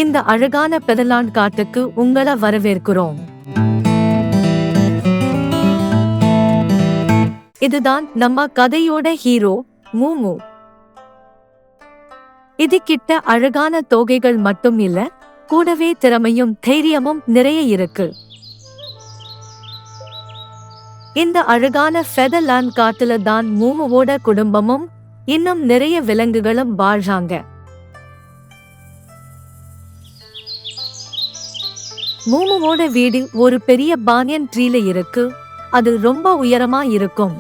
இந்த அழகான பெதர்லாண்ட் காட்டுக்கு உங்களை வரவேற்கிறோம். இதுதான் நம்ம கதையோட ஹீரோ மூமு. இது கிட்ட அழகான தோகைகள் மட்டும் இல்ல, கூடவே திறமையும் தைரியமும் நிறைய இருக்கு. இந்த அழகான ஃபெதர்லாண்ட் காட்டுல தான் மூமுவோட குடும்பமும் இன்னும் நிறைய விலங்குகளும் வாழ்றாங்க. மூமுவோட வீடு ஒரு பெரிய பானியன் ட்ரீல இருக்கு. அது ரொம்ப உயரமா இருக்கும்.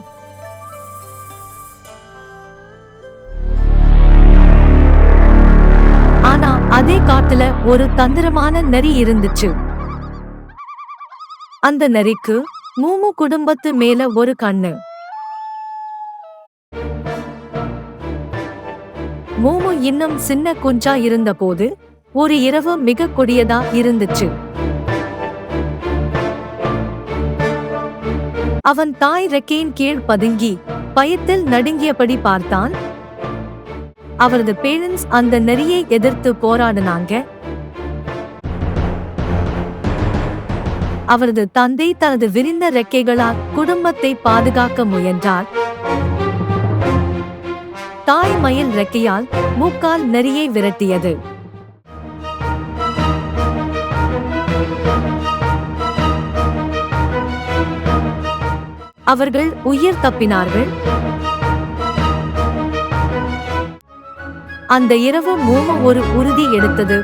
ஆனா அதே காட்டுல ஒரு தந்திரமான நரி இருந்துச்சு. அந்த நரிக்கு மூமு குடும்பத்து மேல ஒரு கண்ணு. மூமு இன்னும் சின்ன குஞ்சா இருந்தபோது ஒரு இரவு மிக கொடியதா இருந்துச்சு. அவன் தாய் ரெக்கையின் கீழ் பதுங்கி பயத்தில் நடுங்கியபடி பார்த்தான். அவரது பேரண்ட்ஸ் அந்த நரியை எதிர்த்து போராடினாங்க. அவரது தந்தை தனது விரிந்த ரெக்கைகளால் குடும்பத்தை பாதுகாக்க முயன்றார். தாய் மயில் ரெக்கையால் மூக்கால் நரியை விரட்டியது. அவர்கள் உயிர் தப்பினார்கள். அந்த இரவு மூமு ஒரு உறுதி எடுத்தது.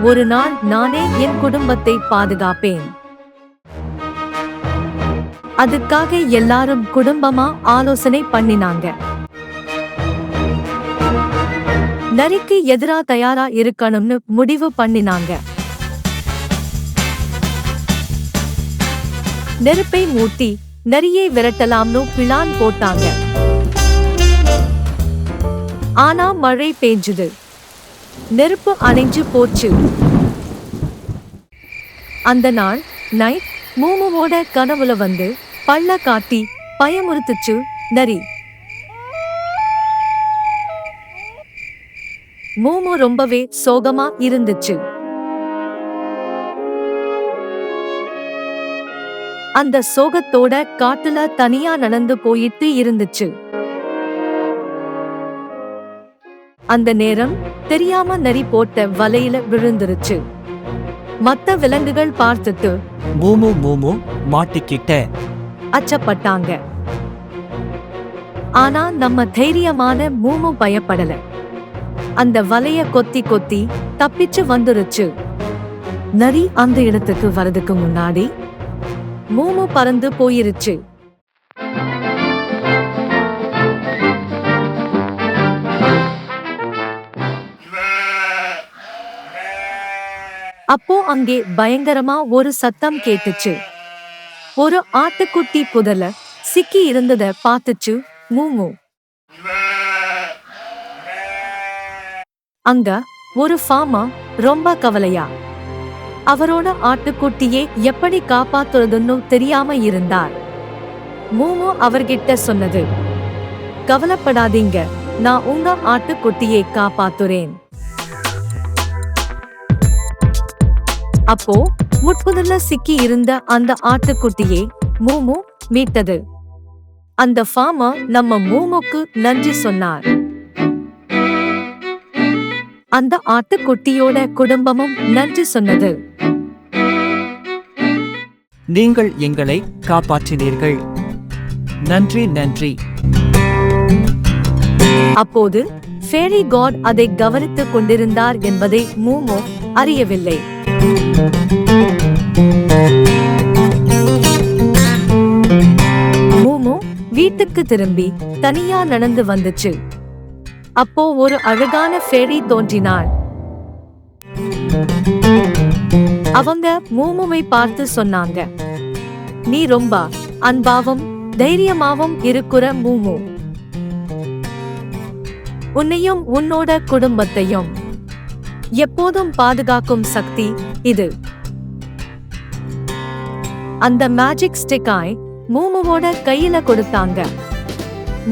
ஒரு நாள் நானே என் குடும்பத்தை பாதுகாப்பேன். அதுக்காக எல்லாரும் குடும்பமா ஆலோசனை பண்ணினாங்க. நரிக்கு எதிரா தயாரா இருக்கணும்னு முடிவு பண்ணினாங்க. நெருப்பை மூட்டி நரியை விரட்டலாம்னு பிளான் போட்டாங்க. ஆனா மழை பெஞ்சது. நெருப்பு அணைஞ்சு போச்சு. அந்த நாள் நைட் மூமுவோட கனவுல வந்து பல்ல காட்டி பயமுறுத்துச்சு நரி. மூமு ரொம்பவே சோகமா இருந்துச்சு. அந்த சோகத்தோட காட்டுல தனியா நடந்து போயிட்டு இருந்துச்சு. அந்த நேரம் தெரியாம நரி போட்ட வலையில விழுந்துருச்சு. மத்த விலங்குகள் பார்த்துட்டு மூமு மூமு மாட்டிக்கிட்ட அச்சப்பட்டாங்க. ஆனா நம்ம தைரியமான மூமு பயப்படல. அந்த வலைய கொத்தி கொத்தி தப்பிச்சு வந்துருச்சு. நரி அந்த இடத்துக்கு வரதுக்கு முன்னாடி மூமு பறந்து போயிருச்சு. அப்போ அங்கே பயங்கரமா ஒரு சத்தம் கேட்டுச்சு. ஒரு ஆட்டுக்குட்டி புதல சிக்கி இருந்தத பார்த்துச்சு மூமு. அங்க ஒரு ஃபார்மர் ரொம்ப கவலையா அவரோட ஆட்டுக்குட்டியை எப்படி காப்பாத்துறதுன்னு தெரியாம இருந்தார். மூமு அவர்கிட்ட சொன்னது, கவலைப்படாதீங்க, நான் உங்க ஆட்டுக்குட்டியை காப்பாத்துறேன். அப்போ முட்புதர்ல சிக்கி இருந்த அந்த ஆட்டுக்குட்டியை மூமு மீட்டது. அந்த ஃபார்மர் நம்ம மூமுக்கு நன்றி சொன்னார். அந்த ஆட்டுக்குட்டியோட குடும்பமும் நன்றி சொன்னது. நீங்கள் எங்களை காப்பாற்றினீர்கள், நன்றி நன்றி. அப்போது ஃபேரி காட் அதை கவனித்துக் கொண்டிருந்தார் என்பதை மூமு அறியவில்லை. மூமு வீட்டுக்கு திரும்பி தனியா நடந்து வந்துச்சு. அப்போ ஒரு அழகான ஃபேரி தோன்றினாள். அவங்க மூமுவை பார்த்து சொன்னாங்க, நீ ரொம்ப அன்பாவும் தைரியமாவும் இருக்கிற மூமு. உன்னையும் உன்னோட குடும்பத்தையும் எப்போதும் பாதுகாக்கும் சக்தி இது. அந்த மேஜிக் ஸ்டிக்காய் மூமுவோட கையில கொடுத்தாங்க.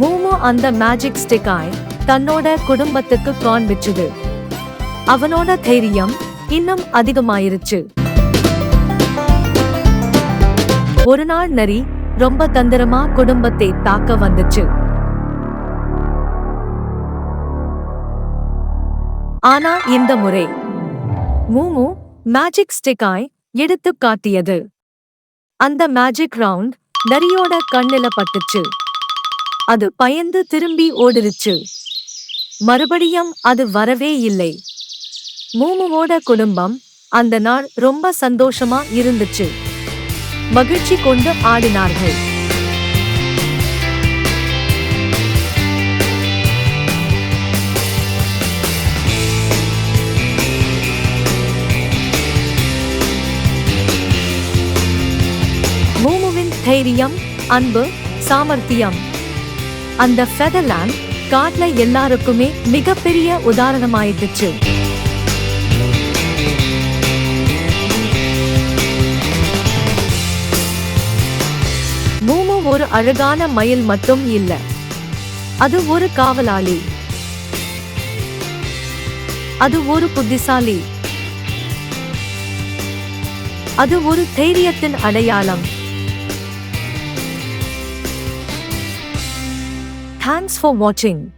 மூமு அந்த மேஜிக் ஸ்டிக்காய் தன்னோட குடும்பத்துக்கு காண்பிச்சுது. அவனோட தைரியம் இன்னும் அதிகமாயிருச்சு. ஒரு நாள் நரி ரொம்ப தந்திரமா குடும்பத்தை தாக்க வந்துச்சு. ஆனா இந்த முறை மூமு மேஜிக் ஸ்டிக்காய் எடுத்து காட்டியது. அந்த மேஜிக் ரவுண்ட் நரியோட கண்ணில பட்டுச்சு. அது பயந்து திரும்பி ஓடிருச்சு. மறுபடியும் அது வரவே இல்லை. மூமுவோட குடும்பம் அந்த நாள் ரொம்ப சந்தோஷமா இருந்துச்சு. மகிழ்ச்சி கொண்டு ஆடினார்கள். மூமுவின் தைரியம், அன்பு, சாமர்த்தியம் அந்த ஃபெதர்லாண்ட் காட்ல எல்லாருக்குமே மிகப்பெரிய உதாரணமாயிடுச்சு. மூமு ஒரு அழகான மயில் மட்டும் இல்ல, அது ஒரு காவலாளி, அது ஒரு புத்திசாலி, அது ஒரு தைரியத்தின் அடையாளம். Thanks for watching.